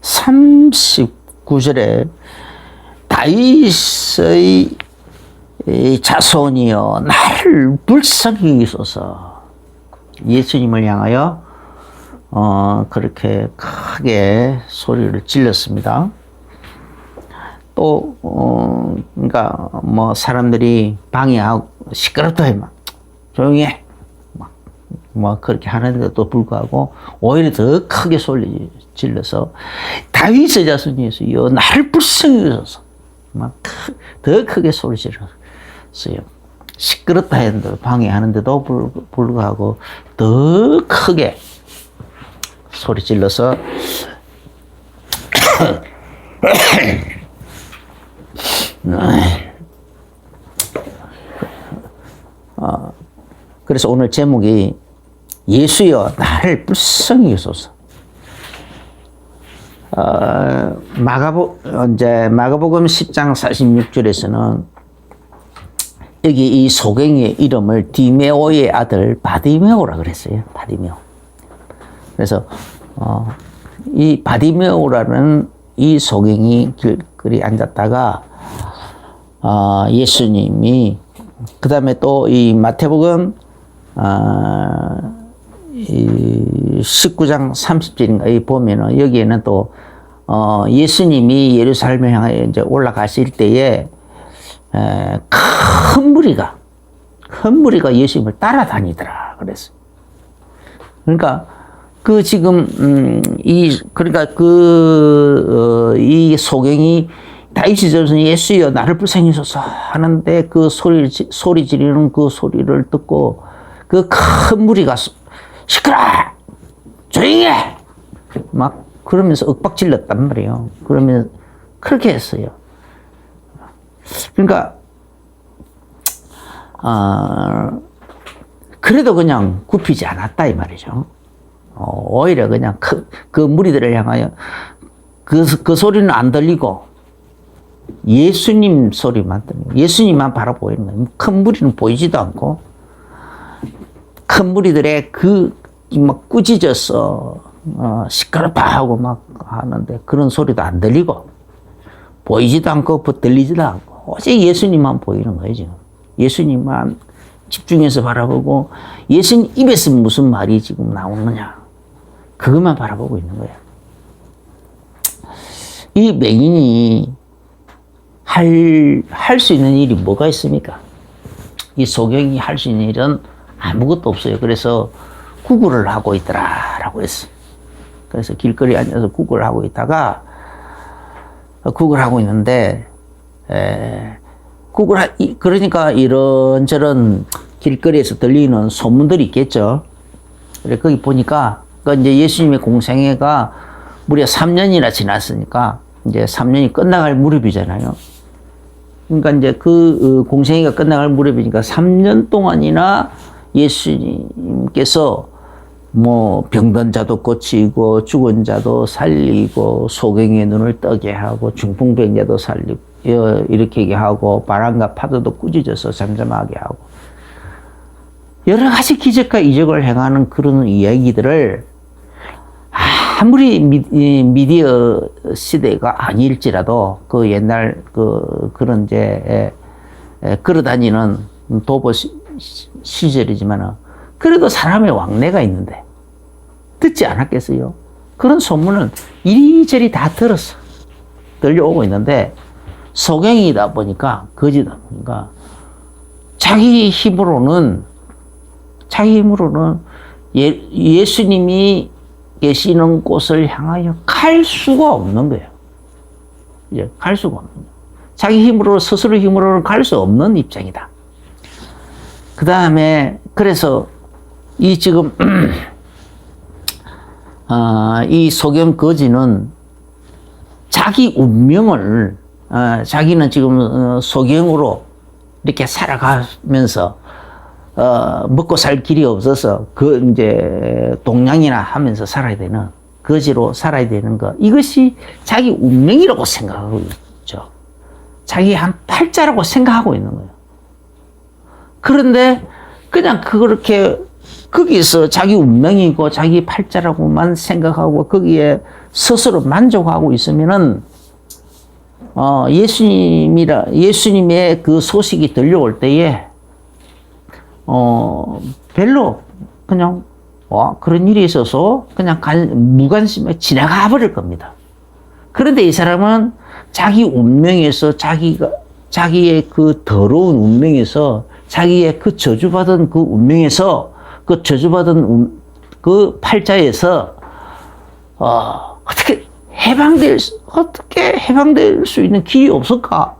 39절에 다윗의 자손이여 나를 불쌍히 여기소서. 예수님을 향하여 그렇게 크게 소리를 질렀습니다. 또 그러니까 뭐 사람들이 방해하고 시끄럽다 해 막 조용히 해 뭐 그렇게 하는데도 불구하고 오히려 더 크게 소리 질러서 다윗의 자손이여 나를 불쌍히 여기소서 막 더 크게 소리 질렀어요. 시끄럽다 했는데 방해하는데도 불구하고 더 크게 소리 질러서 그래서 오늘 제목이 예수여 나를 불쌍히 여기소서. 마가복음 10장 46절에서는 여기 이 소경이의 이름을 디메오의 아들 바디메오라 그랬어요. 바디메오. 그래서 이 바디메오라는 이 소경이 길거리 앉았다가 예수님이 그 다음에 또 이 마태복음 19장 30절인가 이 보면은 여기에는 또 예수님이 예루살렘을 향해 이제 올라가실 때에 큰 무리가 예수님을 따라다니더라 그랬어요. 그러니까 그 지금 그러니까 이 소경이 다윗이 저서 예수여 나를 불쌍히 여기소서 하는데 그 소리 지르는 그 소리를 듣고 그 큰 무리가 시끄러 조용히 해 막 그러면서 윽박질렀단 말이에요. 그러면 그렇게 했어요. 그러니까 그래도 그냥 굽히지 않았다 이 말이죠. 오히려 그냥 그 무리들을 향하여 그 소리는 안 들리고 예수님 소리만 들리고 예수님만 바라보이는 거예요. 큰 무리는 보이지도 않고 큰 무리들의 막 꾸짖어서 시끄럽다 하고 막 하는데 그런 소리도 안 들리고 보이지도 않고 들리지도 않고 오직 예수님만 보이는 거예요. 지금 예수님만 집중해서 바라보고 예수님 입에서 무슨 말이 지금 나오느냐 그것만 바라보고 있는 거예요. 이 맹인이 할 수 있는 일이 뭐가 있습니까? 이 소경이 할 수 있는 일은 아무것도 없어요. 그래서 구걸을 하고 있더라라고 했어요. 그래서 길거리에 앉아서 구걸을 하고 있다가 구걸을 하고 있는데 그러니까 이런저런 길거리에서 들리는 소문들이 있겠죠. 그래 거기 보니까 이제 예수님의 공생애가 무려 3년이나 지났으니까 이제 3년이 끝나갈 무렵이잖아요. 그러니까 이제 그 공생애가 끝나갈 무렵이니까 3년 동안이나 예수님께서 뭐 병든 자도 고치고 죽은 자도 살리고 소경의 눈을 뜨게 하고 중풍병자도 살리고 이렇게 하고 바람과 파도도 꾸짖어서 잠잠하게 하고 여러 가지 기적과 이적을 행하는 그런 이야기들을 아무리 미디어 시대가 아닐지라도 그 옛날 그런 이제 걸어다니는 도보 시절이지만은 그래도 사람의 왕래가 있는데 듣지 않았겠어요? 그런 소문은 이리저리 다 들려오고 있는데 소경이다 보니까 거지다 보니까 자기 힘으로는 예수님이 계시는 곳을 향하여 갈 수가 없는 거예요. 이제 갈 수가 없는 거예요. 자기 힘으로 스스로 힘으로는 갈 수 없는 입장이다. 그 다음에 그래서 이 지금 이 소경 거지는 자기 운명을 자기는 지금 소경으로 이렇게 살아가면서 먹고 살 길이 없어서 이제 동냥이나 하면서 살아야 되는 거지로 살아야 되는 거 이것이 자기 운명이라고 생각하고 있죠. 자기 한 팔자라고 생각하고 있는 거예요. 그런데 그냥 그렇게 거기서 자기 운명이고 자기 팔자라고만 생각하고 거기에 스스로 만족하고 있으면은, 예수님의 그 소식이 들려올 때에, 별로 그냥, 그런 일이 있어서 그냥 무관심에 지나가 버릴 겁니다. 그런데 이 사람은 자기 운명에서 자기의 그 더러운 운명에서 자기의 그 저주받은 그 운명에서 그 저주받은 그 팔자에서 어떻게 해방될 수 있는 길이 없을까?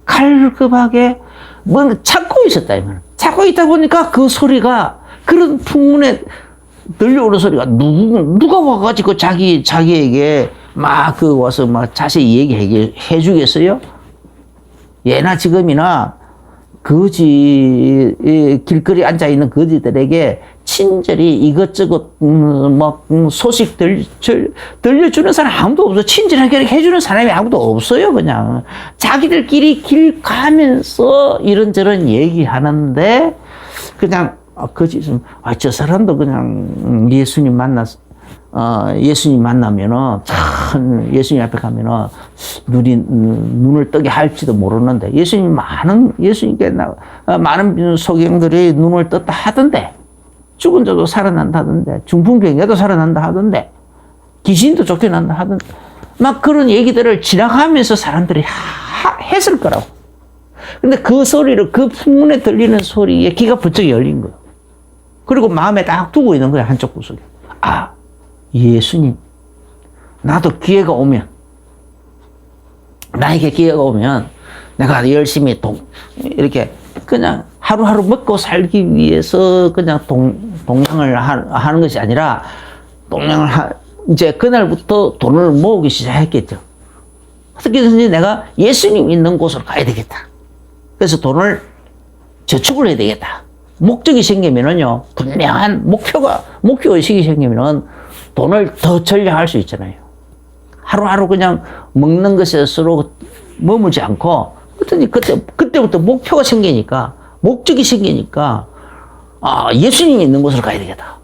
갈급하게 뭔가 찾고 있었다 이 말. 찾고 있다 보니까 그 소리가 그런 풍문에 들려오는 소리가 누가 와가지고 자기에게 막 와서 막 자세히 얘기해 주겠어요? 예나 지금이나 길거리 앉아 있는 거지들에게 친절히 이것저것 소식 들려주는 사람 아무도 없어. 친절하게 해주는 사람이 아무도 없어요. 그냥 자기들끼리 길 가면서 이런저런 얘기하는데 그냥 거짓은 저 사람도 그냥 예수님 만나면은 참 예수님 앞에 가면은 눈을 뜨게 할지도 모르는데 예수님께 많은 소경들이 눈을 떴다 하던데 죽은 자도 살아난다 하던데 중풍병자도 살아난다 하던데 귀신도 쫓겨난다 하던데 막 그런 얘기들을 지나가면서 사람들이 했을 거라고. 근데 그 소리를 그 풍문에 들리는 소리에 귀가 번쩍 열린 거예요. 그리고 마음에 딱 두고 있는 거야 한쪽 구석에. 예수님, 나도 기회가 오면, 나에게 기회가 오면, 내가 열심히 이렇게 그냥 하루하루 먹고 살기 위해서 그냥 동양을 하는 것이 아니라, 이제 그날부터 돈을 모으기 시작했겠죠. 어떻게든지 내가 예수님 있는 곳으로 가야 되겠다. 그래서 돈을 저축을 해야 되겠다. 목적이 생기면은요, 분명한 목표의식이 생기면은 돈을 더 전략할 수 있잖아요. 하루하루 그냥 먹는 것에 서로 머물지 않고, 그때부터 목표가 생기니까, 목적이 생기니까, 예수님이 있는 곳으로 가야 되겠다.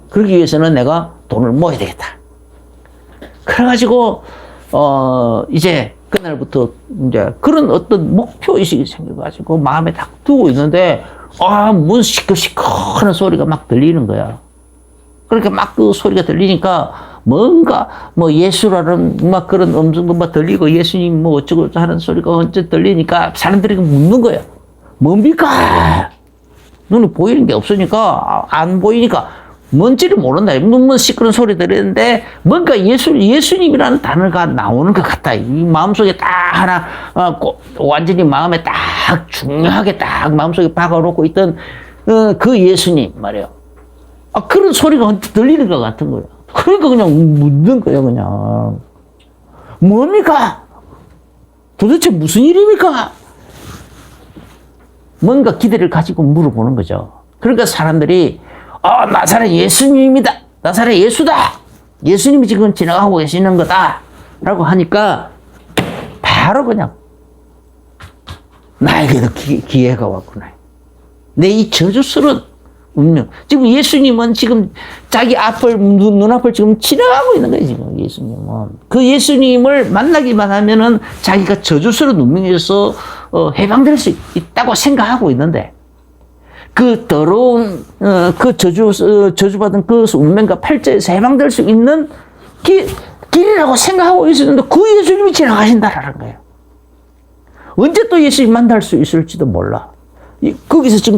그러기 위해서는 내가 돈을 모아야 되겠다. 그래가지고, 이제 그날부터 이제 그런 어떤 목표의식이 생겨가지고 마음에 딱 두고 있는데, 무슨 시끌시끌한 소리가 막 들리는 거야. 그러니까 막 그 소리가 들리니까 뭔가 예수라는 막 그런 음성도 막 들리고 예수님 어쩌고 하는 소리가 언제 들리니까 사람들이 묻는 거야. 뭡니까? 눈에 보이는 게 없으니까 안 보이니까 뭔지를 모른다. 뭐 시끄러운 소리 들리는데 뭔가 예수님이라는 단어가 나오는 것 같다. 이 마음속에 딱 하나 완전히 마음에 딱 중요하게 딱 마음속에 박아놓고 있던 그 예수님 말이에요. 그런 소리가 들리는 것 같은 거예요. 그러니까 그냥 묻는 거예요, 그냥. 뭡니까? 도대체 무슨 일입니까? 뭔가 기대를 가지고 물어보는 거죠. 그러니까 사람들이, 나사렛 예수님이다. 나사렛 예수다. 예수님이 지금 지나가고 계시는 거다. 라고 하니까, 바로 그냥, 나에게도 기회가 왔구나. 내 이 저주스러운 운명. 지금 예수님은 지금 자기 눈앞을 지금 지나가고 있는 거예요, 지금 예수님은. 그 예수님을 만나기만 하면은 자기가 저주스러운 운명에서 해방될 수 있다고 생각하고 있는데, 그 더러운, 저주받은 그 운명과 팔자에서 해방될 수 있는 길이라고 생각하고 있었는데, 그 예수님이 지나가신다라는 거예요. 언제 또 예수님 만날 수 있을지도 몰라. 거기서 지금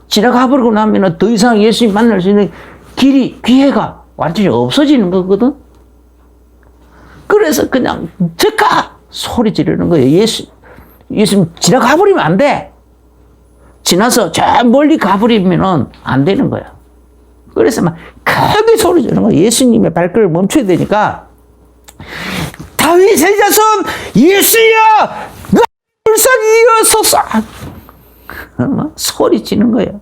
지나가버리고 나면 더 이상 예수님 만날 수 있는 기회가 완전히 없어지는 거거든. 그래서 그냥 소리 지르는 거예요. 예수님 지나가버리면 안 돼. 지나서 저 멀리 가버리면 안 되는 거야. 그래서 막 크게 소리 지르는 거야. 예수님의 발걸음을 멈춰야 되니까, 다윗의 자손 예수여, 나 불쌍히 여소서. 소리 지는 거예요.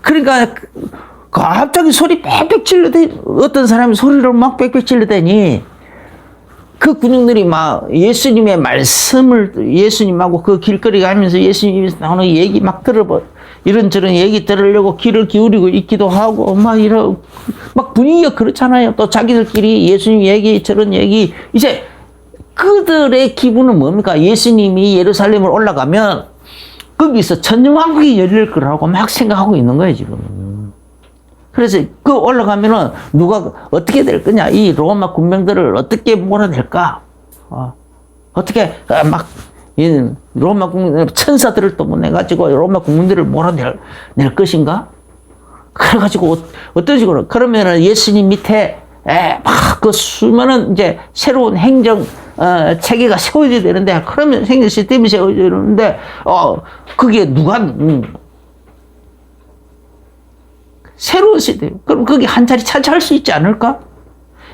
그러니까 갑자기 소리 빽빽 질러대니, 어떤 사람이 소리를 막 빽빽 질러대니 그 군중들이 막 예수님의 말씀을, 예수님하고 그 길거리 가면서 예수님이 나오는 얘기 막 이런저런 얘기 들으려고 귀를 기울이고 있기도 하고, 막 분위기가 그렇잖아요. 또 자기들끼리 예수님 얘기, 저런 얘기. 이제 그들의 기분은 뭡니까? 예수님이 예루살렘을 올라가면 거기서 천년왕국이 열릴 거라고 막 생각하고 있는 거예요, 지금. 그래서 그 올라가면은 누가 어떻게 될 거냐? 이 로마 군병들을 어떻게 몰아낼까? 어떻게 막 로마 국민 천사들을 또 보내가지고 로마 국민들을 몰아낼 것인가? 그래가지고 어떤 식으로 그러면은 예수님 밑에 막 그 수많은 이제 새로운 행정 체계가 세워져야 되는데, 그러면 행정 시스템이 세워져야 되는데 그게 누가 새로운 시스템, 그럼 거기 한 자리 차지할 수 있지 않을까?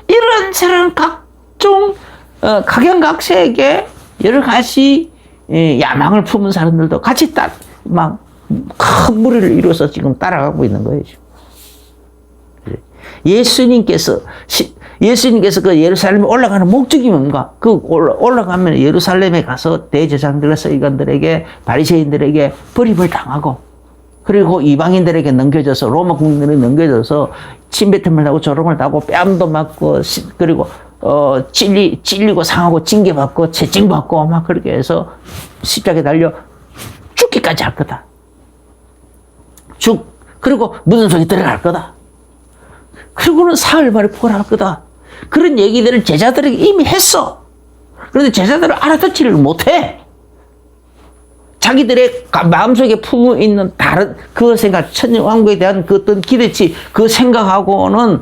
이런저런 각종 각양각색의 여러 가지 야망을 품은 사람들도 같이 막 큰 무리를 이루어서 지금 따라가고 있는 거예요. 예수님께서 그 예루살렘에 올라가는 목적이 뭔가? 그 올라가면 예루살렘에 가서 대제사장들과 서기관들에게, 바리새인들에게 버림을 당하고, 그리고 이방인들에게 넘겨져서, 로마 국민들에 넘겨져서 침뱉음을 하고 조롱을 하고 뺨도 맞고, 그리고 찔리고 상하고 징계받고 채찍받고 막 그렇게 해서 십자가에 달려 죽기까지 할 거다. 그리고 무덤 속에 들어갈 거다. 그리고는 사흘 만에 부활할 거다. 그런 얘기들을 제자들에게 이미 했어. 그런데 제자들은 알아듣지를 못해. 자기들의 마음속에 품어 있는 다른 그 생각, 천년왕국에 대한 그 어떤 기대치, 그 생각하고는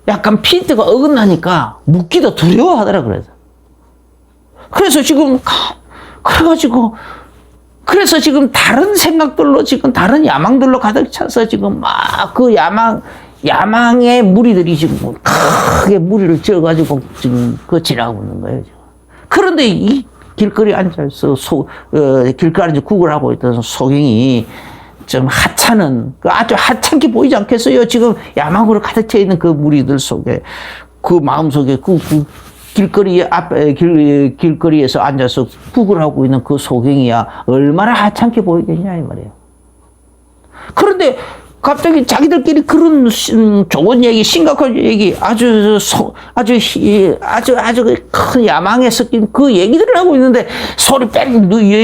약간 핀트가 어긋나니까 묻기도 두려워하더라, 그래서 지금, 그래서 지금 다른 생각들로, 지금 다른 야망들로 가득 차서 지금 막 그 야망의 무리들이 지금 크게 무리를 지어가지고 지금 그 지나가고 있는 거예요, 지금. 그런데 이 길거리에 앉아서 길거리에 구걸하고 있던 소경이 좀 하찮은, 아주 하찮게 보이지 않겠어요? 지금 야망으로 가득 차 있는 그 무리들 속에, 그 마음 속에 길거리에서 앉아서 구걸하고 있는 그 소경이야 얼마나 하찮게 보이겠냐 이 말이에요. 그런데 갑자기 자기들끼리 그런 좋은 얘기, 심각한 얘기, 아주 큰 야망에 섞인 그 얘기들을 하고 있는데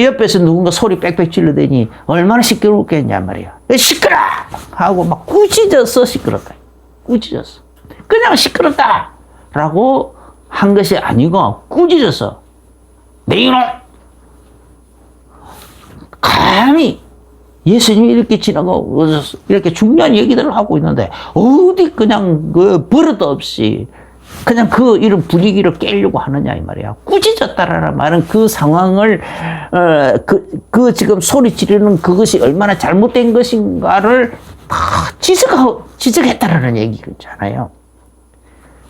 옆에서 누군가 소리 빽빽 질러대니 얼마나 시끄럽겠냐 말이야. 시끄러! 하고 막 꾸짖어서 시끄럽다. 꾸짖었어. 그냥 시끄럽다! 라고 한 것이 아니고 꾸짖어서 내 이놈! 감히 예수님이 이렇게 지나가고 이렇게 중요한 얘기들을 하고 있는데 어디 그냥 그 버릇 없이 그냥 그 이런 분위기를 깨려고 하느냐 이 말이야. 꾸짖었다라는 말은 그 상황을 그 지금 소리 지르는 그것이 얼마나 잘못된 것인가를 다 지적했다라는 얘기잖아요.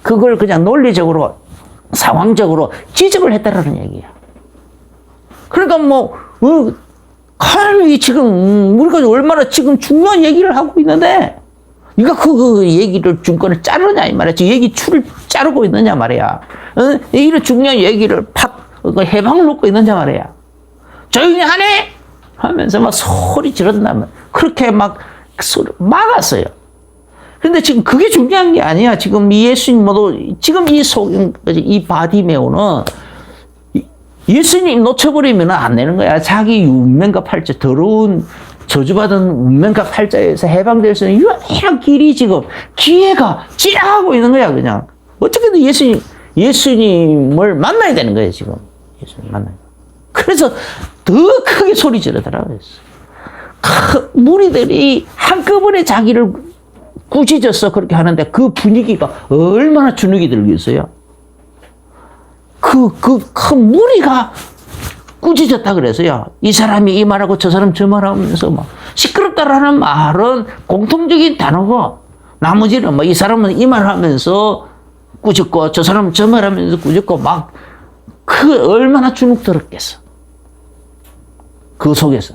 그걸 그냥 논리적으로 상황적으로 지적을 했다라는 얘기야. 그러니까 지금 우리가 얼마나 지금 중요한 얘기를 하고 있는데 네가 그 얘기를 중간에 자르냐 이 말이야. 지금 얘기 줄을 자르고 있느냐 말이야. 이런 중요한 얘기를 해방을 놓고 있느냐 말이야. 조용히 하네 하면서 막 소리 지른다면 그렇게 막 막았어요. 근데 지금 그게 중요한 게 아니야. 지금 이 예수님도 지금 이 바디메오는 예수님 놓쳐버리면 안 되는 거야. 자기 운명과 팔자, 더러운 저주받은 운명과 팔자에서 해방될 수 있는 유일한 길이 지금 기회가 지나가고 있는 거야, 그냥. 어떻게든 예수님을 만나야 되는 거예요, 지금. 예수님 만나야 돼. 그래서 더 크게 소리 지르더라고요. 무리들이 한꺼번에 자기를 꾸짖어서 그렇게 하는데 그 분위기가 얼마나 주눅이 들겠어요? 그 큰 무리가 꾸짖었다 그래서요. 이 사람이 이 말하고 저 사람 저 말하면서 막 시끄럽다라는 말은 공통적인 단어고 나머지는 이 사람은 이 말하면서 꾸짖고 저 사람은 저 말하면서 꾸짖고 막 그 얼마나 주눅 들었겠어. 그 속에서.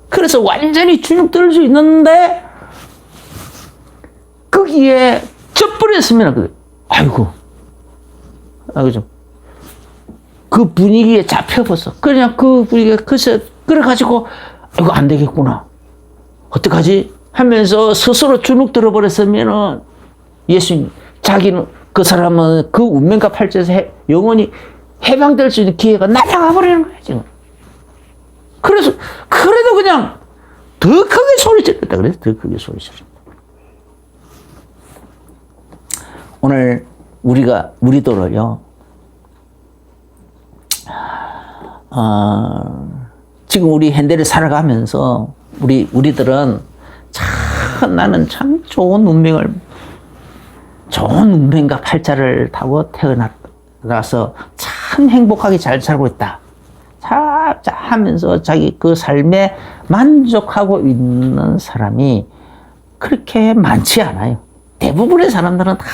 그래서 완전히 주눅 들 수 있는데 거기에 젖버렸으면 아이고 좀 그 분위기에 잡혀버렸어. 그냥 그 분위기가 그래가지고 이거 안 되겠구나. 어떡하지? 하면서 스스로 주눅 들어버렸으면은 예수님, 자기는, 그 사람은 그 운명과 팔자에서 영원히 해방될 수 있는 기회가 날아가 버리는 거예요, 지금. 그래서, 그래도 그냥 더 크게 소리 지르다 그래서 더 크게 소리 지르다. 오늘 우리들을요, 지금 우리 현대를 살아가면서 우리들은 나는 참 좋은 운명과 팔자를 타고 태어나서 참 행복하게 잘 살고 있다. 하면서 자기 그 삶에 만족하고 있는 사람이 그렇게 많지 않아요. 대부분의 사람들은 다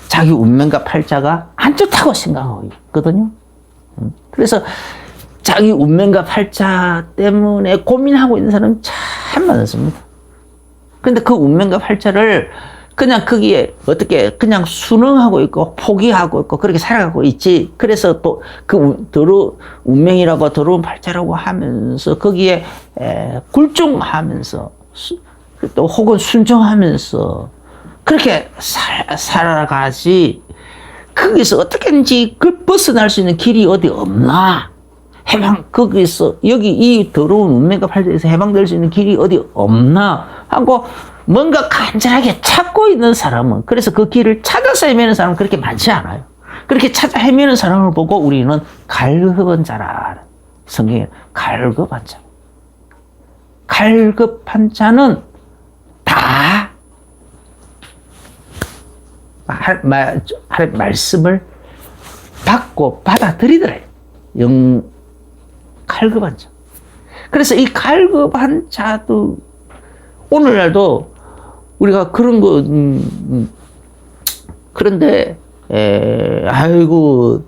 자기 운명과 팔자가 안 좋다고 생각하고 있거든요. 그래서 자기 운명과 팔자 때문에 고민하고 있는 사람이 참 많습니다. 그런데 그 운명과 팔자를 그냥 거기에 어떻게 그냥 순응하고 있고 포기하고 있고 그렇게 살아가고 있지. 그래서 또 그 운명이라고 더러운 팔자라고 하면서 거기에 굴종하면서 또 혹은 순종하면서 그렇게 살아가지. 거기서 어떻게든지 그 벗어날 수 있는 길이 어디 없나? 거기서 여기 이 더러운 운명과 팔자에서 해방될 수 있는 길이 어디 없나? 하고 뭔가 간절하게 찾고 있는 사람은, 그래서 그 길을 찾아서 헤매는 사람은 그렇게 많지 않아요. 그렇게 찾아 헤매는 사람을 보고 우리는 갈급한 자라. 성경에 갈급한 자. 갈급한 자는 다 말씀을 받고 받아들이더래요. 갈급한 자. 그래서 이 갈급한 자도 오늘날도 우리가 그런 거, 그런데, 아이고,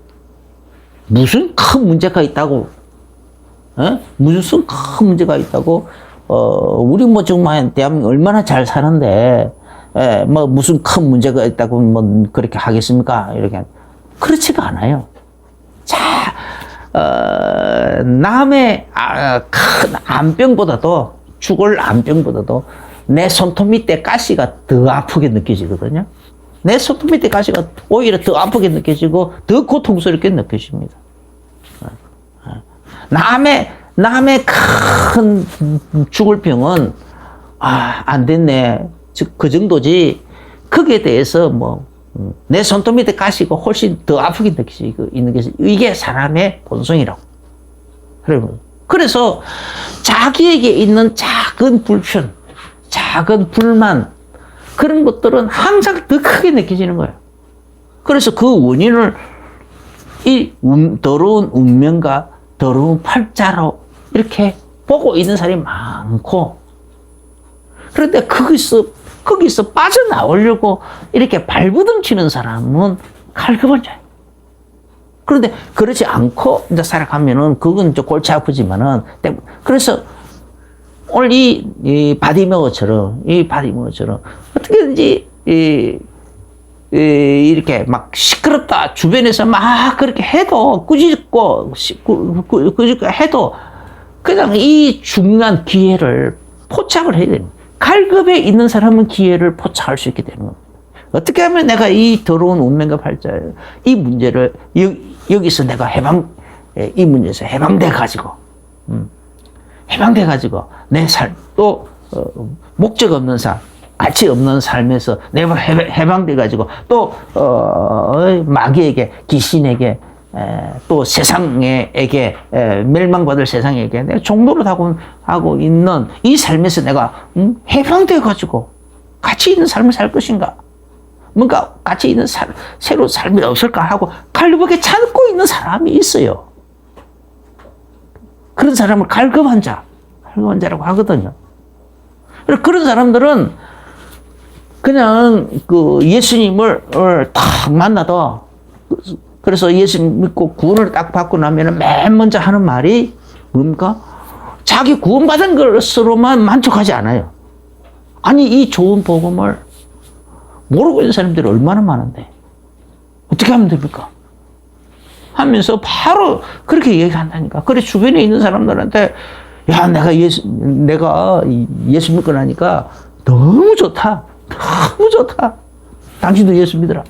무슨 큰 문제가 있다고, 무슨 큰 문제가 있다고, 우리 뭐 정말 대한민국 얼마나 잘 사는데, 뭐 무슨 큰 문제가 있다고 뭐 그렇게 하겠습니까? 이렇게. 그렇지가 않아요. 자, 남의 큰 암병보다도, 죽을 암병보다도 내 손톱 밑에 가시가 더 아프게 느껴지거든요. 내 손톱 밑에 가시가 오히려 더 아프게 느껴지고 더 고통스럽게 느껴집니다. 남의 큰 죽을 병은 안 됐네. 즉 그 정도지. 거기에 대해서 뭐 내 손톱 밑에 가시가 훨씬 더 아프게 느껴지고 있는 게 이게 사람의 본성이라고. 그래서 자기에게 있는 작은 불편, 작은 불만, 그런 것들은 항상 더 크게 느껴지는 거예요. 그래서 그 원인을 이 더러운 운명과 더러운 팔자로 이렇게 보고 있는 사람이 많고, 그런데 거기서 빠져나오려고 이렇게 발부둥치는 사람은 갈급한 자예요. 그런데 그렇지 않고 이제 살아가면은 그건 좀 골치 아프지만은, 그래서 오늘 이 바디메어처럼 어떻게든지 이렇게 막 시끄럽다 주변에서 막 그렇게 해도 꾸짖고 해도 그냥 이 중요한 기회를 포착을 해야 됩니다. 갈급에 있는 사람은 기회를 포착할 수 있게 되는 겁니다. 어떻게 하면 내가 이 더러운 운명과 팔자, 이 문제를 여기서 내가 이 문제에서 해방돼가지고 내 삶, 또 목적 없는 삶, 가치 없는 삶에서 내가 해방돼가지고 또 마귀에게, 귀신에게, 또 세상에게, 멸망받을 세상에게 내가 종로를 하고 있는 이 삶에서 내가 해방돼가지고 가치 있는 삶을 살 것인가? 뭔가 가치 있는 새로운 삶이 없을까 하고 갈급하게 찾고 있는 사람이 있어요. 그런 사람을 갈급한 자라고 하거든요. 그런 사람들은 그냥 그 예수님을 딱 만나도, 그래서 예수님 믿고 구원을 딱 받고 나면은 맨 먼저 하는 말이 뭡니까? 자기 구원받은 것으로만 만족하지 않아요. 아니, 이 좋은 복음을 모르고 있는 사람들이 얼마나 많은데 어떻게 하면 됩니까? 하면서 바로 그렇게 얘기한다니까. 그래, 주변에 있는 사람들한테 야, 내가 예수 믿고 나니까 너무 좋다. 너무 좋다. 당신도 예수 믿어라.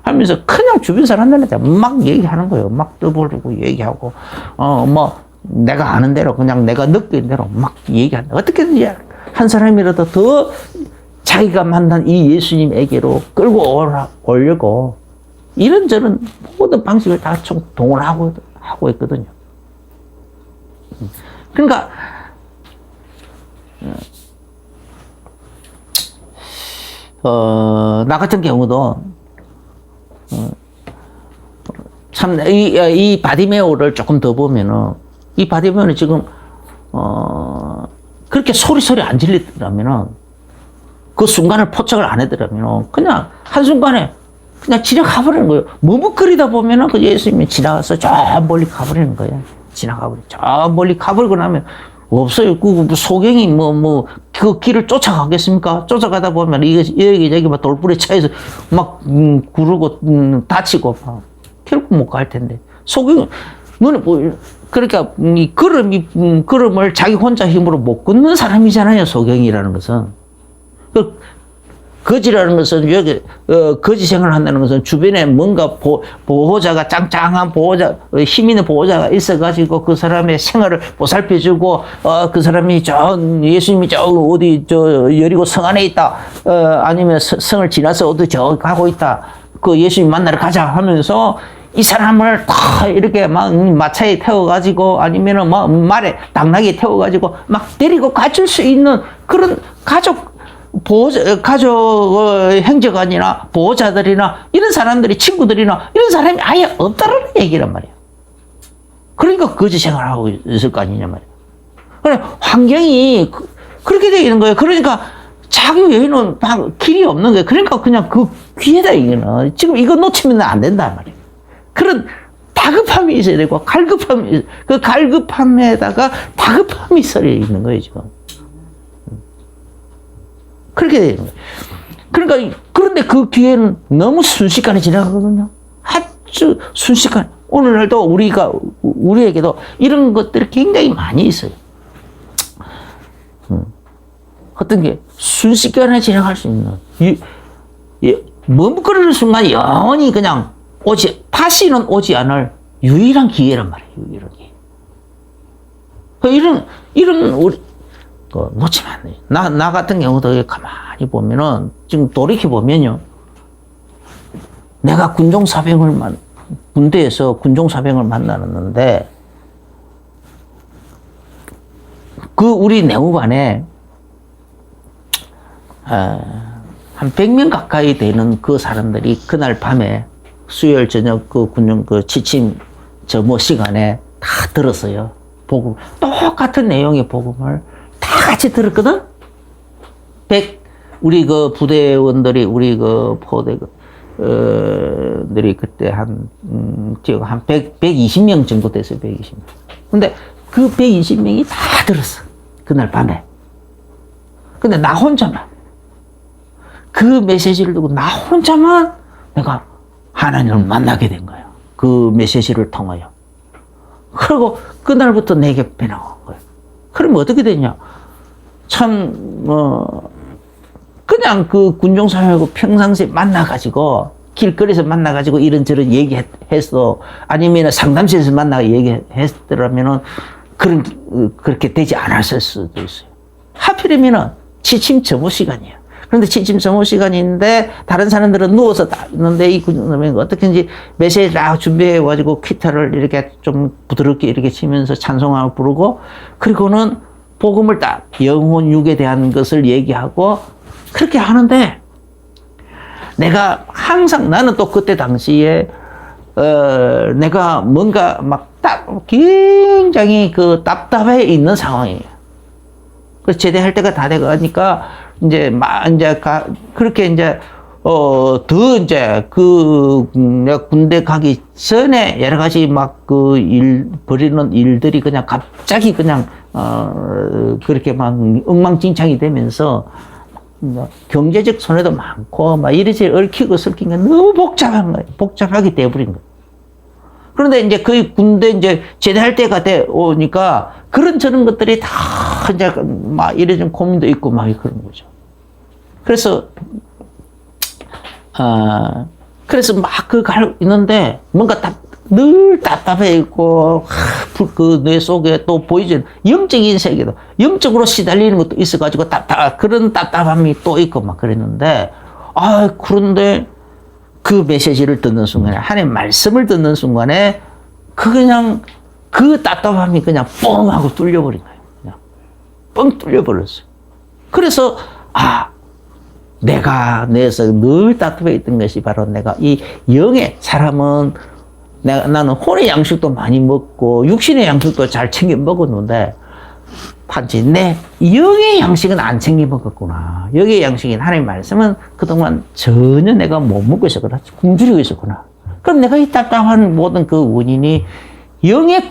하면서 그냥 주변 사람들한테 막 얘기하는 거예요. 막 떠벌리고 얘기하고, 내가 아는 대로, 그냥 내가 느낀 대로 막 얘기한다. 어떻게든지 한 사람이라도 더 자기가 만난 이 예수님에게로 끌고 오려고 이런저런 모든 방식을 다 동원하고 있거든요. 그러니까, 나 같은 경우도, 참, 이 바디메오를 조금 더 보면은, 이 바디메오는 지금, 그렇게 소리 안 질리더라면은, 그 순간을 포착을 안 했더라면은, 그냥 한순간에 그냥 지나가버리는 거예요. 머뭇거리다 보면은 그 예수님이 지나가서 저 멀리 가버리는 거예요. 저 멀리 가버리고 나면 없어요. 그 소경이 그 길을 쫓아가겠습니까? 쫓아가다 보면 여기 막 돌불에 차여서 막 구르고 다치고 막 결국 못 갈 텐데. 소경이 눈에 그러니까 이 걸음을 자기 혼자 힘으로 못 걷는 사람이잖아요. 소경이라는 것은. 거지라는 것은 여기 거지 생활을 한다는 것은 주변에 뭔가 보호자가 짱짱한 힘 있는 보호자가 있어가지고 그 사람의 생활을 보살펴주고 그 사람이 예수님이 어디 여리고 성 안에 있다 아니면 성을 지나서 어디 가고 있다 그 예수님 만나러 가자 하면서 이 사람을 다 이렇게 막 마차에 태워가지고 아니면은 말에 당나귀에 태워가지고 막 데리고 가줄 수 있는 그런 가족 행정관이나 보호자들이나 이런 사람들이 친구들이나 이런 사람이 아예 없다라는 얘기란 말이에요. 그러니까 거지 생활하고 있을 거 아니냐 말이에요. 그래 환경이 그렇게 되어 있는 거예요. 그러니까 자기 외에는 길이 없는 거예요. 그러니까 그냥 그 귀에다 이거는 지금 이거 놓치면 안 된단 말이에요. 그런 다급함이 있어야 되고 그 갈급함에다가 다급함이 썰려 있는 거예요 지금. 그렇게 되는 거예요. 그러니까, 그런데 그 기회는 너무 순식간에 지나가거든요. 아주 순식간에. 오늘날도 우리에게도 이런 것들이 굉장히 많이 있어요. 어떤 게 순식간에 지나갈 수 있는, 머뭇거리는 순간 영원히 그냥 다시는 오지 않을 유일한 기회란 말이에요. 유일한 기회. 이런, 놓치면 안 돼요. 나 같은 경우도 가만히 보면은, 지금 돌이켜보면요. 내가 군대에서 군종사병을 만나는데, 우리 내무반에, 한 100명 가까이 되는 그 사람들이 그날 밤에 수요일 저녁 취침 시간에 다 들었어요. 똑같은 내용의 복음을 다 같이 들었거든? 우리 부대원들이, 우리 포대들이 그때 한 120명 정도 됐어요, 120명. 근데 그 120명이 다 들었어. 그날 밤에. 근데 나 혼자만. 그 메시지를 두고 나 혼자만 내가 하나님을 만나게 된 거예요. 그 메시지를 통하여. 그리고 그날부터 내게 변화한 거예요. 그러면 어떻게 되냐? 그냥 그 군종사회하고 평상시에 만나가지고, 길거리에서 만나가지고 이런저런 얘기했어. 아니면 상담실에서 만나서 얘기했더라면은, 그렇게 되지 않았을 수도 있어요. 하필이면은 취침 점호 시간이에요. 그런데 취침 점호 시간인데, 다른 사람들은 누워서 있는데, 이 군종사회가 어떻게든지 메시지 딱 준비해가지고, 기타를 이렇게 좀 부드럽게 이렇게 치면서 찬송을 부르고, 그리고는 복음을 딱 영혼 육에 대한 것을 얘기하고 그렇게 하는데 내가 항상 나는 또 그때 당시에 내가 뭔가 막 굉장히 답답해 있는 상황이에요. 그래서 제대할 때가 다 되고 하니까 그렇게 내가 군대 가기 전에 여러 가지 벌이는 일들이 그냥 갑자기 그렇게 엉망진창이 되면서 경제적 손해도 많고 이리저리 얽히고 설킨 게 너무 복잡한 거예요. 복잡하게 돼버린 거예요. 그런데 이제 거의 군대 이제 제대할 때가 돼 오니까 그런 저런 것들이 다 이제 막 이래저래 고민도 있고 막 그런 거죠. 그래서, 그래서 막 있는데 뭔가 늘 답답해 있고, 그 뇌 속에 또 보이지, 영적인 세계도, 영적으로 시달리는 것도 있어가지고 그런 답답함이 또 있고 막 그랬는데, 그런데 그 메시지를 듣는 순간에, 하나님의 말씀을 듣는 순간에, 그냥 그 답답함이 그냥 뻥 하고 뚫려버린 거예요. 그냥 뻥 뚫려버렸어요. 그래서, 내가 내에서 늘 답답해 있던 것이 바로 내가 이 영의 사람은 나는 혼의 양식도 많이 먹고 육신의 양식도 잘 챙겨 먹었는데 단지 내 영의 양식은 안 챙겨 먹었구나. 영의 양식인 하나님의 말씀은 그동안 전혀 내가 못 먹고 있었구나. 굶주리고 있었구나. 그럼 내가 이 답답한 모든 그 원인이 영의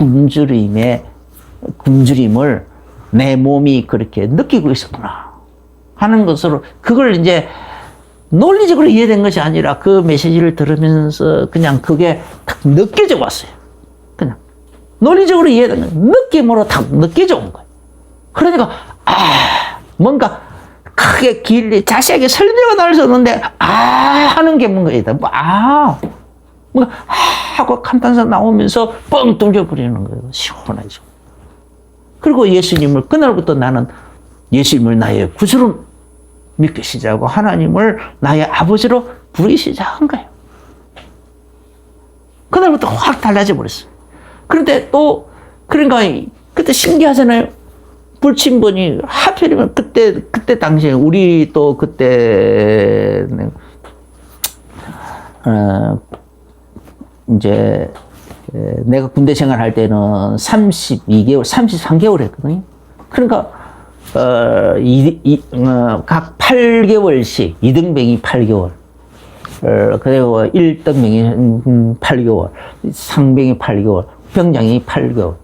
굶주림을 내 몸이 그렇게 느끼고 있었구나 하는 것으로, 그걸 이제 논리적으로 이해된 것이 아니라 그 메시지를 들으면서 그냥 그게 딱 느껴져 왔어요. 그냥 논리적으로 이해된 거예요. 느낌으로 딱 느껴져 온 거예요. 그러니까 뭔가 크게 길게 자세하게 설명은 할 수 없는데 하는 게 뭔가 뭔가 하고 감탄사 나오면서 뻥 뚫려버리는 거예요. 시원하죠. 그리고 예수님을, 그날부터 나는 예수님을 나의 구주로 믿기 시작하고 하나님을 나의 아버지로 부르기 시작한 거예요. 그날부터 확 달라져 버렸어요. 그런데 또, 그러니까 그때 신기하잖아요. 불침번이 하필이면 그때 당시에 우리 또 그때 이제 내가 군대 생활할 때는 32개월, 33개월 했거든요. 그러니까 각 8개월씩 2등병이 8개월, 그리고 1등병이 8개월, 상병이 8개월, 병장이 8개월.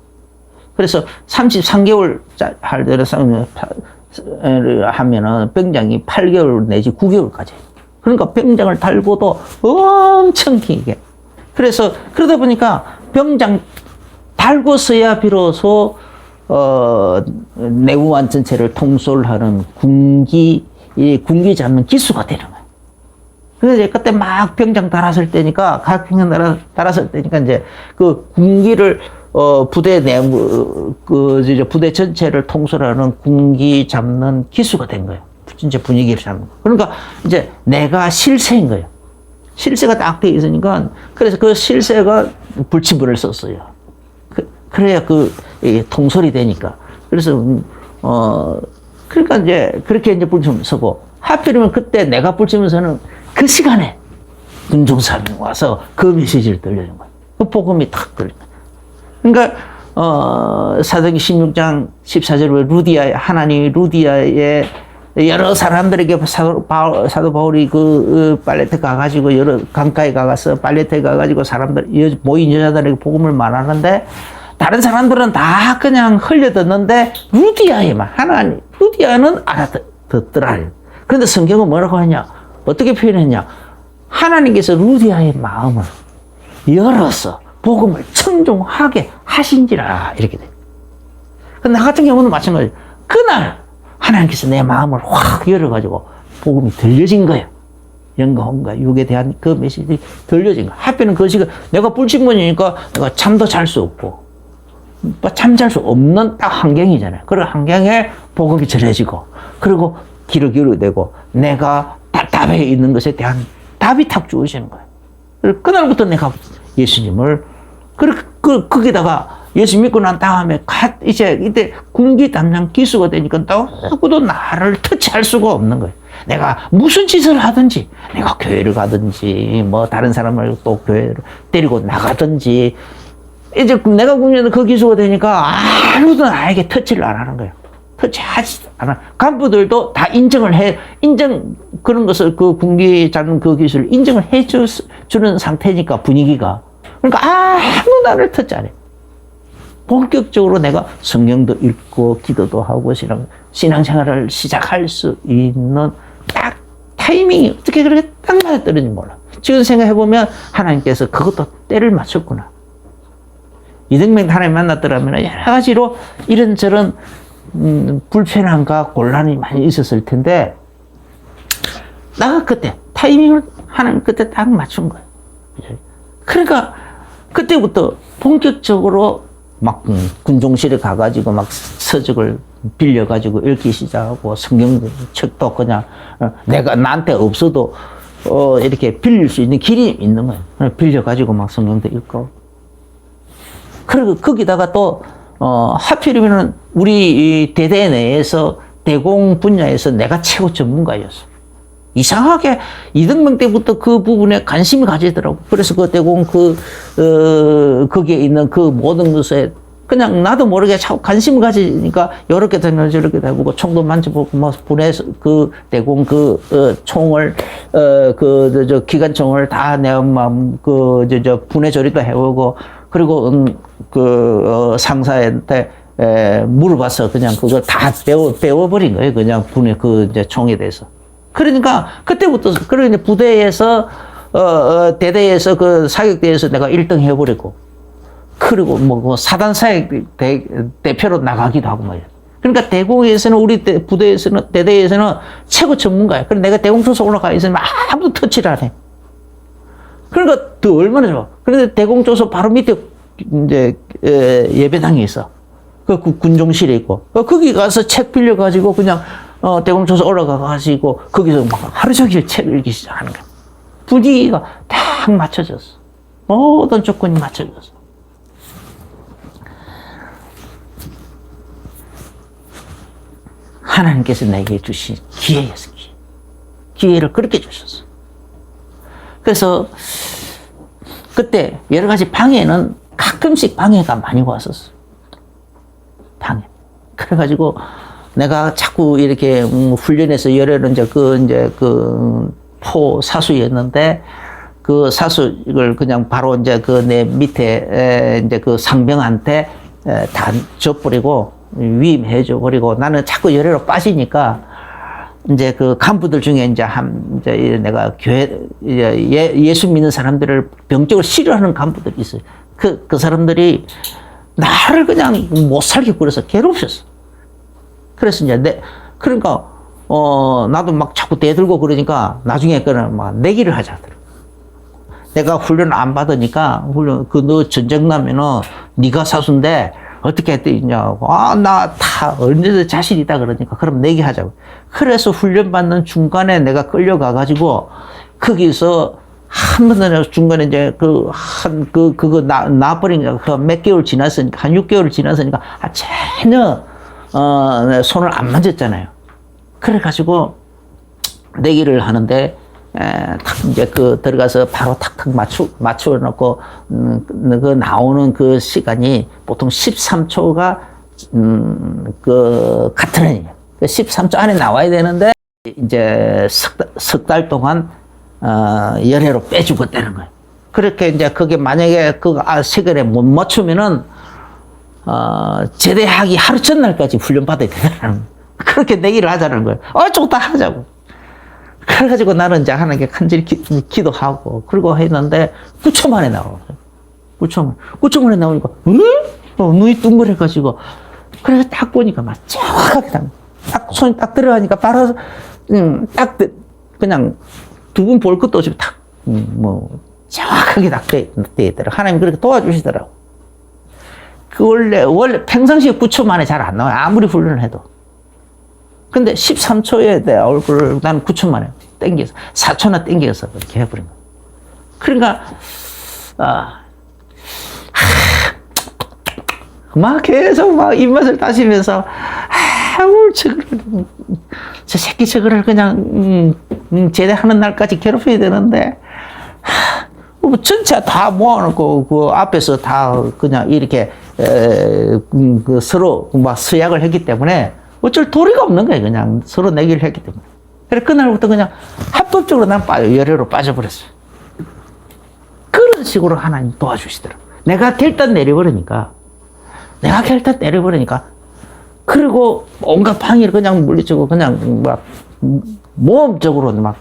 그래서 33개월 할 때를 하면은 병장이 8개월 내지 9개월까지. 그러니까 병장을 달고도 엄청 길게. 그래서 그러다 보니까 병장 달고서야 비로소 내후반 전체를 통솔하는 군기 잡는 기수가 되는 거예요. 그래서 그때 막 병장 달았을 때니까, 각 병장 달았을 때니까 이제 그 군기를, 부대 내부, 부대 전체를 통솔하는 군기 잡는 기수가 된 거예요. 진짜 분위기를 잡는 거. 그러니까 이제 내가 실세인 거예요. 실세가 딱 돼 있으니까, 그래서 그 실세가 불침번을 썼어요. 그래야 통솔이 되니까. 그래서, 그러니까 이제, 그렇게 이제 불침을 서고, 하필이면 그때 내가 불침에서는 그 시간에 군종사람이 와서 그 메시지를 들려준 거예요. 그 복음이 탁 들린 거예요. 그러니까, 사도행전 16장 14절에 하나님이 루디아에 여러 사람들에게 사도 바울이 빨레테 가가지고 여러 강가에 가서 빨레테 가가지고 모인 여자들에게 복음을 말하는데, 다른 사람들은 다 그냥 흘려듣는데 루디아는 알아듣더라. 그런데 성경은 뭐라고 하냐? 어떻게 표현했냐? 하나님께서 루디아의 마음을 열어서 복음을 청종하게 하신지라, 이렇게 돼. 나 같은 경우는 마찬가지예요. 그날 하나님께서 내 마음을 확 열어가지고 복음이 들려진 거예요. 영과 육에 대한 그 메시지 들려진 거예요. 하필은 그 시간, 내가 불침번이니까 내가 잠도 잘 수 없고, 잠잘 수 없는 딱 환경이잖아요. 그런 환경에 복음이 전해지고, 그리고 귀를 기울이되고, 내가 답답해 있는 것에 대한 답이 탁 주어지는 거예요. 그래서 그날부터 내가 예수님을, 거기다가 예수 믿고 난 다음에 이때 군기 담당 기수가 되니까 누구도 나를 터치할 수가 없는 거예요. 내가 무슨 짓을 하든지, 내가 교회를 가든지, 다른 사람을 또 교회를 데리고 나가든지, 이제 내가 군인데 그 기수가 되니까 아무도 나에게 터치를 안 하는 거예요. 터치하지도 않아. 간부들도 다 그런 것을, 그 군기 잡는 그 기술을 인정을 해주는 상태니까, 분위기가. 그러니까 아무도 나를 터치 안 해. 본격적으로 내가 성경도 읽고 기도도 하고 신앙생활을 시작할 수 있는 딱 타이밍이 어떻게 그렇게 딱 맞아 떨어진지 몰라. 지금 생각해보면 하나님께서 그것도 때를 맞췄구나. 이등병 하나님 만났더라면 여러 가지로 이런저런 불편함과 곤란이 많이 있었을 텐데 나가 그때 타이밍을 하나님 그때 딱 맞춘 거예요. 그러니까 그때부터 본격적으로 막 군종실에 가가지고 막 서적을 빌려가지고 읽기 시작하고 성경 책도 그냥 내가 나한테 없어도 이렇게 빌릴 수 있는 길이 있는 거예요. 빌려가지고 막 성경도 읽고. 그리고 거기다가 또 하필이면 우리 이 대대 내에서 대공 분야에서 내가 최고 전문가였어. 이상하게 이등병 때부터 그 부분에 관심이 가지더라고. 그래서 그 대공 거기에 있는 그 모든 것에 그냥 나도 모르게 자꾸 관심을 가지니까 이렇게 되면 저렇게 되고 총도 만져보고 뭐 분해서 그 대공 총을 저 기관총을 다 내가 저 분해 조리도 해오고 그리고 상사한테 물어봐서 그냥 그걸 다 배워버린 거예요. 그냥 분해 이제 총에 대해서. 그러니까 그때부터 그러니까 부대에서 대대에서 그 사격대에서 내가 1등 해버리고 그리고 뭐 사단 사격 대표로 나가기도 하고 말이야. 그러니까 대공에서는 우리 부대에서는 대대에서는 최고 전문가야. 그래 내가 대공초소 올라가 있으면 아무도 터치를 안 해. 그러니까 더 얼마나 좋아. 그런데 대공초소 바로 밑에 이제 예배당이 있어. 그 군종실에 있고 거기 가서 책 빌려가지고 그냥 대공초소 올라가가지고 거기서 막 하루 종일 책을 읽기 시작하는 거야. 분위기가 딱 맞춰졌어. 모든 조건이 맞춰졌어. 하나님께서 내게 주신 기회였어. 기회를 그렇게 주셨어. 그래서 그때 여러 가지 방해는 가끔씩 방해가 많이 왔었어. 방해. 그래가지고 내가 자꾸 이렇게 훈련해서 열애는 포 사수였는데 그 사수를 그냥 바로 이제 내 밑에 이제 그 상병한테 다 줘버리고 위임해줘 버리고 나는 자꾸 열애로 빠지니까 이제 그 간부들 중에 이제 내가 교회 예수 믿는 사람들을 병적으로 싫어하는 간부들이 있어요. 그 사람들이 나를 그냥 못 살게 굴어서 괴롭혔어. 그래서 이제 그러니까 나도 막 자꾸 대들고 그러니까 나중에 그는 막 내기를 하자더라고. 내가 훈련 안 받으니까 너 전쟁 나면은 네가 사수인데 어떻게 했냐고. 나 다 언제든 자신 있다 그러니까 그럼 내기 하자고. 그래서 훈련 받는 중간에 내가 끌려가가지고 거기서 한 번 더 중간에 이제 그거 나버리니까 그 몇 개월 지났으니까 한 6개월 지났으니까 전혀 손을 안 만졌잖아요. 그래가지고 내기를 하는데 탁 이제 들어가서 바로 탁탁 맞춰놓고 그 나오는 그 시간이 보통 13초가 같은 애예요. 13초 안에 나와야 되는데 이제 석 달 동안 열애로 빼주겠다는 거예요. 그렇게 이제 그게 만약에 시간에 못 맞추면은 제대하기 하루 전날까지 훈련 받아야 되는 거예요. 그렇게 내기를 하자는 거예요. 좋다 하자고. 그래가지고 나는 이제 하나님께 간절히 기도하고 그러고 했는데 9초 만에 나와요. 9초 만에 나오니까 눈이 둥글해가지고 그래서 딱 보니까 막 정확하게 손이 딱 들어가니까 바로 딱 그냥 두 분 볼 것도 없이 딱 정확하게 딱 돼 있더라고. 하나님 그렇게 도와주시더라고. 원래 평상시에 9초 만에 잘 안 나와요. 아무리 훈련을 해도. 근데 13초에 내 얼굴을 나는 9초 만에 땡겨서 4초나 땡겨서 그렇게 해버린 거야. 그러니까 막 계속 막 입맛을 다시면서 저 새끼 저거를 그냥 제대하는 날까지 괴롭혀야 되는데 전체 다 모아놓고 그 앞에서 다 그냥 이렇게 서로 막 서약을 했기 때문에 어쩔 도리가 없는 거예요. 그냥 서로 내기를 했기 때문에. 그래서 그날부터 그냥 합법적으로 난 열애로 빠져버렸어요. 그런 식으로 하나님 도와주시더라고요. 내가 결단 내려버리니까. 그리고 온갖 방해를 그냥 물리치고 그냥 막 모험적으로 막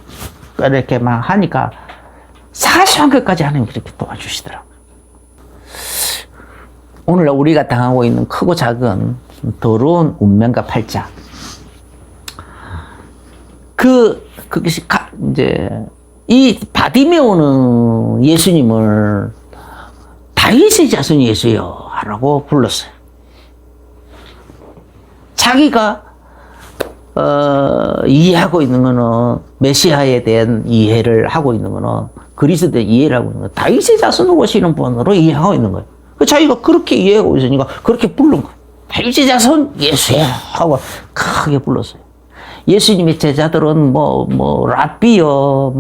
이렇게 막 하니까 사소한 것까지 하나님 그렇게 도와주시더라고요. 오늘날 우리가 당하고 있는 크고 작은 더러운 운명과 팔자. 그것이 이제 이 바디메오는 예수님을 다윗의 자손 예수여 라고 불렀어요. 자기가 이해하고 있는 거는 메시아에 대한 이해를 하고 있는 거는 그리스도의 이해를 하고 있는 거는 다윗의 자손으로 오시는 분으로 이해하고 있는 거예요. 자기가 그렇게 이해하고 있으니까 그렇게 부른 거예요. 다윗의 자손 예수야 하고 크게 불렀어요. 예수님의 제자들은 라비여,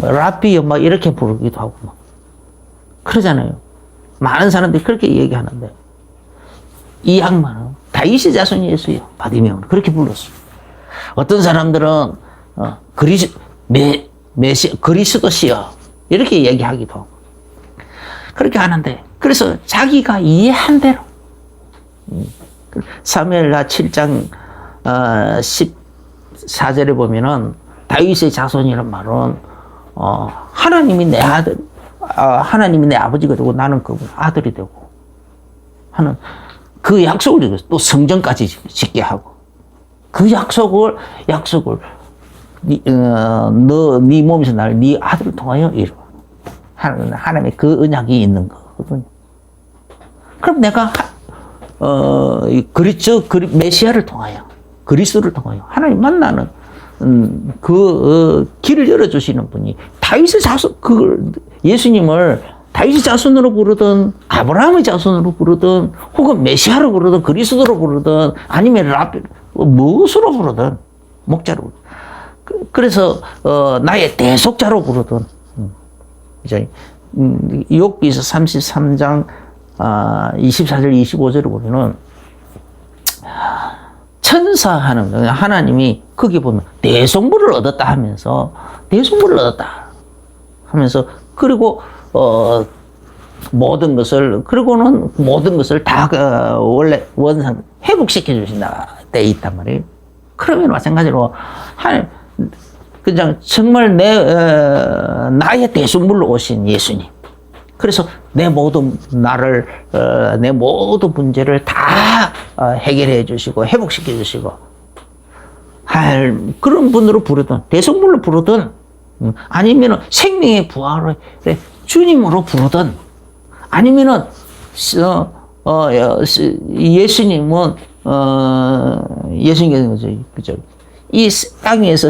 라비여, 이렇게 부르기도 하고, 그러잖아요. 많은 사람들이 그렇게 얘기하는데, 이 양반은 다윗의 자손 예수요. 바디메오는 그렇게 불렀어요. 어떤 사람들은, 그리스도시여. 이렇게 얘기하기도 하고. 그렇게 하는데, 그래서 자기가 이해한 대로, 사무엘하 7장, 14절에 보면은 다윗의 자손이란 말은 하나님이 내 아들, 하나님이 내 아버지가 되고 나는 그분 아들이 되고 하는 그 약속을 주고 또 성전까지 짓게 하고 그 약속을 네 몸에서 날 네 아들을 통하여 이루어 하나님의 그 언약이 있는 거거든요. 그럼 내가 메시아를 통하여 그리스도를 통하여 하나님 만나는 길을 열어주시는 분이 다윗의 자손, 예수님을 다윗의 자손으로 부르든 아브라함의 자손으로 부르든 혹은 메시아로 부르든 그리스도로 부르든 아니면 무엇으로 부르든 목자로 부르든 그래서 나의 대속자로 부르든 이제 욥기서 33장 24절 25절을 보면은 천사하는 하나님이 거기 보면 대속물을 얻었다 하면서 그리고 모든 것을 다 원래 원상 회복시켜 주신다 돼 있단 말이에요. 그러면 마찬가지로 그냥 정말 나의 대속물로 오신 예수님. 그래서 내 모든 문제를 다 해결해 주시고, 회복시켜 주시고, 그런 분으로 부르든, 대속물로 부르든, 아니면은 생명의 부활을 주님으로 부르든, 아니면은, 예수님은, 그죠. 이 땅에서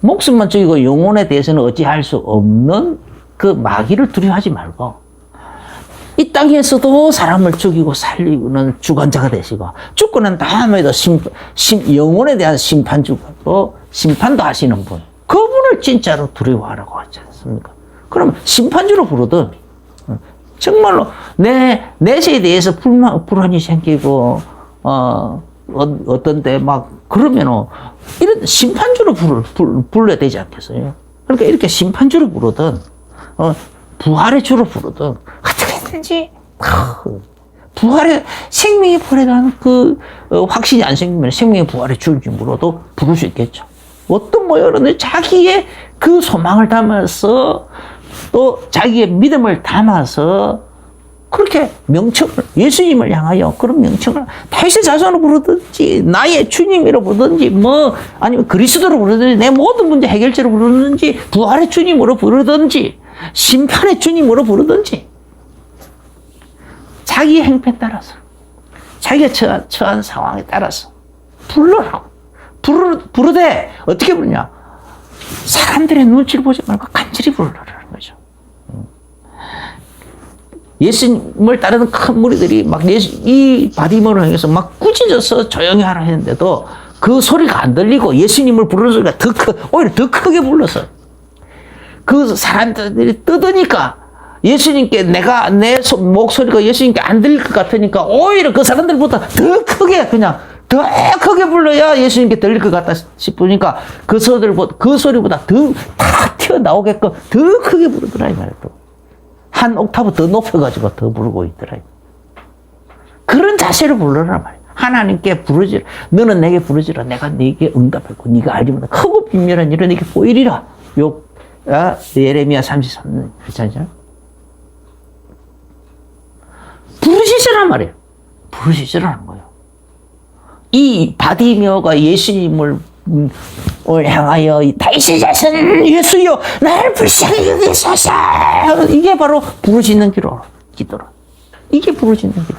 목숨만 죽이고 영혼에 대해서는 어찌할 수 없는 그 마귀를 두려워하지 말고 이 땅에서도 사람을 죽이고 살리는 주관자가 되시고 죽고 난 다음에도 영혼에 대한 심판도 하시는 분 그분을 진짜로 두려워하라고 하지 않습니까? 그러면 심판주로 부르든 정말로 내 내세에 대해서 불안이 생기고 어떤데 그러면은 이런 심판주로 불러야 되지 않겠어요? 그러니까 이렇게 심판주로 부르든 부활의 주로 부르든 어떻게든지 생명의 부활에 대한 확신이 안 생기면 생명의 부활의 주로 부를 수 있겠죠. 어떤 모여는 자기의 그 소망을 담아서 또 자기의 믿음을 담아서 그렇게 명칭을 예수님을 향하여 그런 명칭을 다윗의 자손으로 부르든지 나의 주님이라 부르든지 아니면 그리스도로 부르든지 내 모든 문제 해결자로 부르든지 부활의 주님으로 부르든지 심판의 주님으로 부르든지 자기의 행패에 따라서 자기가 처한 상황에 따라서 불러라고 부르되 어떻게 부르냐 사람들의 눈치를 보지 말고 간절히 부르라는 거죠. 예수님을 따르는 큰 무리들이 이 바디메오를 향해서 꾸짖어서 조용히 하라 했는데도 그 소리가 안 들리고 예수님을 부르는 소리가 오히려 더 크게 불렀어요. 그 사람들이 뜯으니까 예수님께 내 목소리가 예수님께 안 들릴 것 같으니까 오히려 그 사람들보다 더 크게 불러야 예수님께 들릴 것 같다 싶으니까 그 소리보다 더 다 튀어나오게끔 더 크게 부르더라 이 말이에요. 한 옥타브 더 높여가지고 더 부르고 있더라. 그런 자세로 부르라 말이야. 하나님께 부르지라. 너는 내게 부르지라. 내가 네게 응답하고 네가 알지 못한 크고 비밀한 일을 네게 보이리라. 예레미야 33년 그렇잖아요. 부르짖으란 말이에요. 부르짖으라는 거예요. 이 바디메오가 예수님을 향하여 다윗의 자손 예수여 나를 불쌍히 여기소서, 이게 바로 부르짖는 기도라. 이게 부르짖는 기도.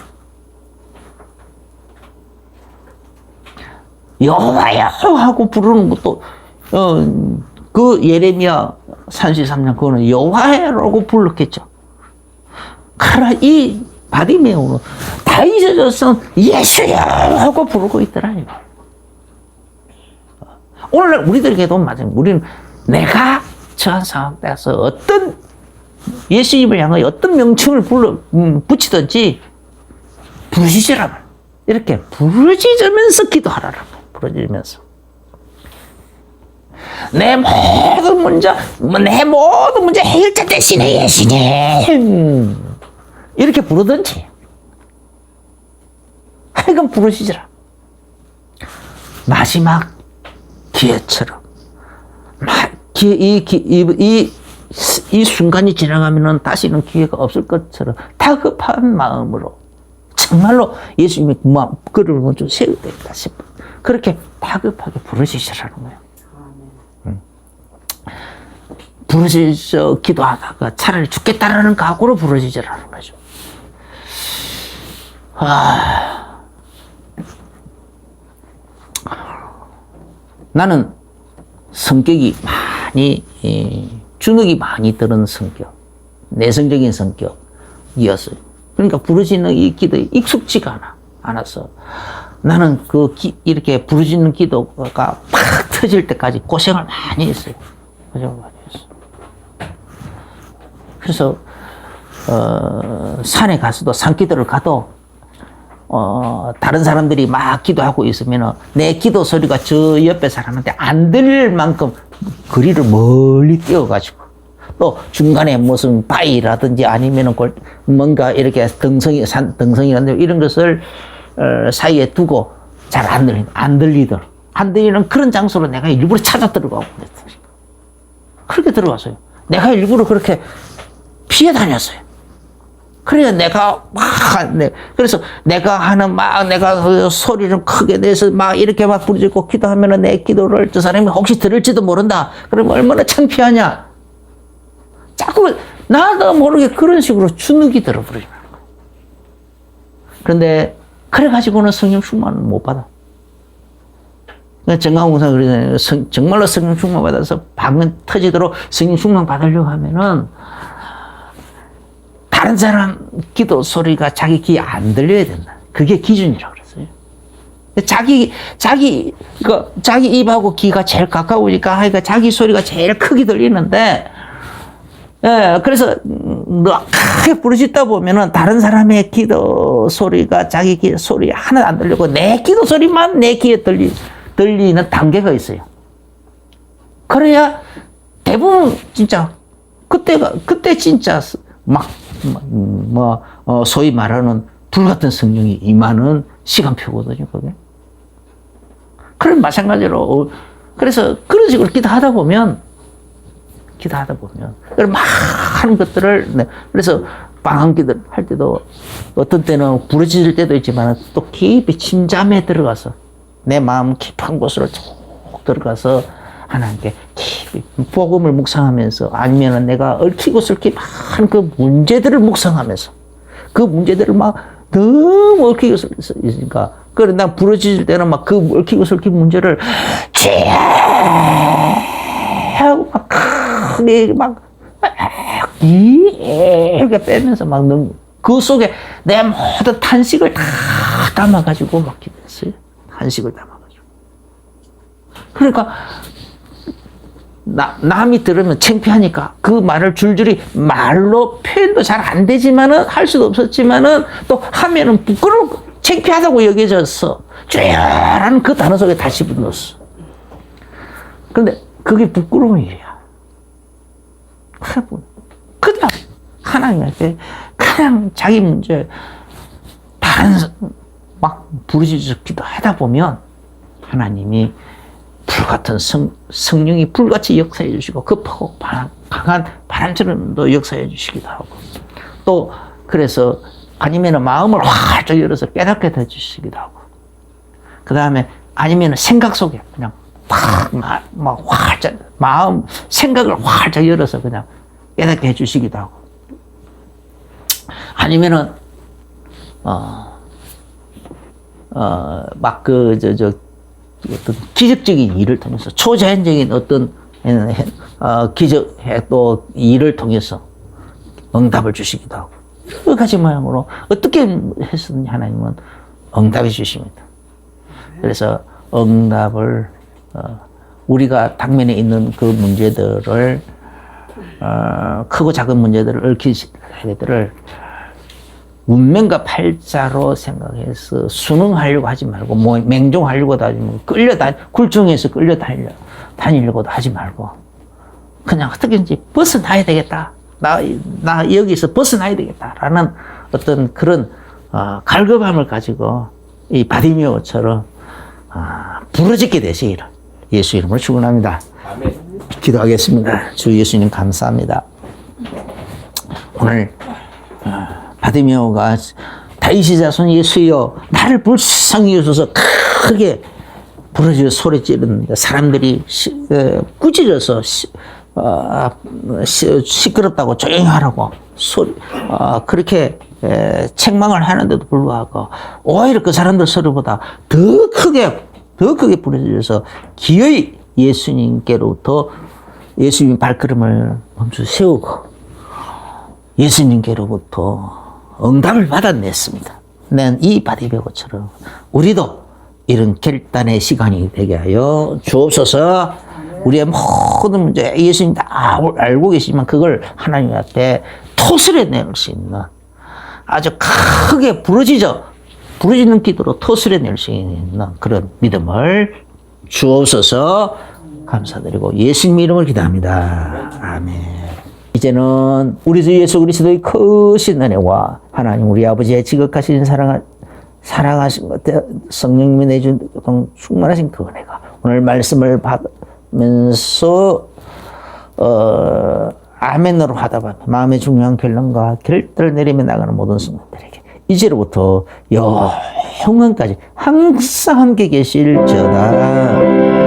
여호와여 하고 부르는 것도 그 예레미야 33년 그거는 여호와라고 불렀겠죠. 그러나 이 바디메오는 다윗의 자손 예수여 하고 부르고 있더라 이거. 오늘날 우리들에게도 마찬가지. 우리는 내가 처한 상황에서 어떤 예수님을 향하여 어떤 명칭을 붙이든지 부르짖으라면 이렇게 부르짖으면서 기도하라는 거예요. 부르짖으면서 내 모든 문제 해결자 되시네 예수님, 이렇게 부르든지 하여간 부르짖으라. 마지막 기회처럼 이 순간이 지나가면은 다시는 기회가 없을 것처럼 다급한 마음으로 정말로 예수님의 그를 먼저 세워야 되겠다 싶어. 그렇게 다급하게 부르짖으라는 거예요. 부르짖어 기도하다가 차라리 죽겠다라는 각오로 부르짖으라는 거죠. 나는 성격이 많이 주눅이 많이 드는 성격, 내성적인 성격이었어요. 그러니까 부르짖는 이 기도에 익숙지가 않아서 나는 이렇게 부르짖는 기도가 팍 터질 때까지 고생을 많이 했어요. 그래서 산에 가서도 산기도를 가도 다른 사람들이 막 기도하고 있으면 내 기도 소리가 저 옆에 사람한테 안 들릴 만큼 거리를 멀리 뛰어가지고, 또 중간에 무슨 바위라든지 아니면 뭔가 이렇게 등성이라든지 이런 것을 사이에 두고 잘 안 들리는 그런 장소로 내가 일부러 찾아 들어가고 그랬어요. 그렇게 들어갔어요. 내가 일부러 그렇게 피해 다녔어요. 그래야 그래서 내가 내가 소리를 크게 내서 이렇게 부르짖고 기도하면 내 기도를 저 사람이 혹시 들을지도 모른다. 그러면 얼마나 창피하냐. 자꾸 나도 모르게 그런 식으로 주눅이 들어버리는 거예요. 그런데 그래가지고는 성령 충만을 못 받아. 정강 목사가 그러잖아요. 정말로 성령 충만 받아서 방언 터지도록 성령 충만 받으려고 하면은 다른 사람 기도 소리가 자기 귀에 안 들려야 된다. 그게 기준이라고 그랬어요. 자기 입하고 귀가 제일 가까우니까 하니까 자기 소리가 제일 크게 들리는데, 그래서 크게 부르짖다 보면은 다른 사람의 기도 소리가 자기 귀 소리 하나도 안 들리고 내 기도 소리만 내 귀에 들리는 단계가 있어요. 그래야 대부분 진짜 그때 진짜 소위 말하는 불같은 성령이 임하는 시간표거든요, 그게. 그럼 마찬가지로, 그래서 그런 식으로 기도하다 보면, 막 하는 것들을, 그래서 방언 기도를 할 때도 어떤 때는 부르짖을 때도 있지만 또 깊이 침잠에 들어가서 내 마음 깊은 곳으로 쭉 들어가서 하나님께 깊이 복음을 묵상하면서, 아니면 내가 얽히고 설키고 한 그 문제들을 묵상하면서 그 문제들을 너무 얽히고 있으니까, 그래 난 부러질 때는 그 얽히고 설킨 문제를 하고 크게 이렇게 빼면서 그 속에 내 모든 탄식을 다 담아가지고 기도했어요. 탄식을 담아가지고. 그러니까 남이 들으면 창피하니까 그 말을 줄줄이 말로 표현도 잘 안 되지만은 할 수도 없었지만은 또 하면은 부끄러워 창피하다고 여겨졌어. 쥐라는 그 단어 속에 다시 넣었어. 그런데 그게 부끄러운 일이야. 그냥 하나님한테 그냥 자기 문제 부르짖기도 하다 보면 하나님이 불같은 성령이 불같이 역사해 주시고 그 강한 바람처럼도 역사해 주시기도 하고, 또 그래서 아니면 마음을 활짝 열어서 깨닫게 해주시기도 하고, 그 다음에 아니면 생각 속에 그냥 막 활짝 마음 생각을 활짝 열어서 그냥 깨닫게 해주시기도 하고, 아니면은 막 어떤 기적적인 일을 통해서 초자연적인 어떤 또 일을 통해서 응답을 주시기도 하고, 여러 가지 모양으로 어떻게 했었는지 하나님은 응답해 주십니다. 그래서 응답을 우리가 당면에 있는 그 문제들을 크고 작은 문제들을 얽히들을 운명과 팔자로 생각해서 순응하려고 하지 말고, 뭐 맹종하려고도 하지 말고, 굴종에서 다니려고도 하지 말고, 그냥 어떻게든지 벗어나야 되겠다. 나 여기서 벗어나야 되겠다라는 어떤 그런 갈급함을 가지고 이 바디메오처럼 부르짖게 되시기를 예수 이름으로 축원합니다. 아멘. 기도하겠습니다. 주 예수님 감사합니다. 오늘 바디메오가 다윗의 자손 예수여 나를 불쌍히 여소서 크게 부르짖어 소리 지르는데 사람들이 꾸짖어서 시끄럽다고 조용히 하라고 그렇게 책망을 하는데도 불구하고 오히려 그 사람들 소리보다 더 크게 부르짖어서 기어이 예수님께로부터 예수님 발걸음을 멈춰 세우고 예수님께로부터 응답을 받아냈습니다. 난 이 바디베고처럼 우리도 이런 결단의 시간이 되게 하여 주옵소서. 우리의 모든 문제 예수님 다 알고 계시지만 그걸 하나님 앞에 토설해낼 수 있는 아주 크게 부르짖는 기도로 토설해낼 수 있는 그런 믿음을 주옵소서. 감사드리고 예수님 이름을 기도합니다. 아멘. 이제는 우리 주 예수 그리스도의 크신 은혜와 하나님 우리 아버지의 지극하신 사랑하신 것 성령님이 내준 충만하신 그 은혜가 오늘 말씀을 받으면서 아멘으로 하다가 마음의 중요한 결론과 결단을 내리며 나가는 모든 성도들에게 이제로부터 영원까지 항상 함께 계실지어다.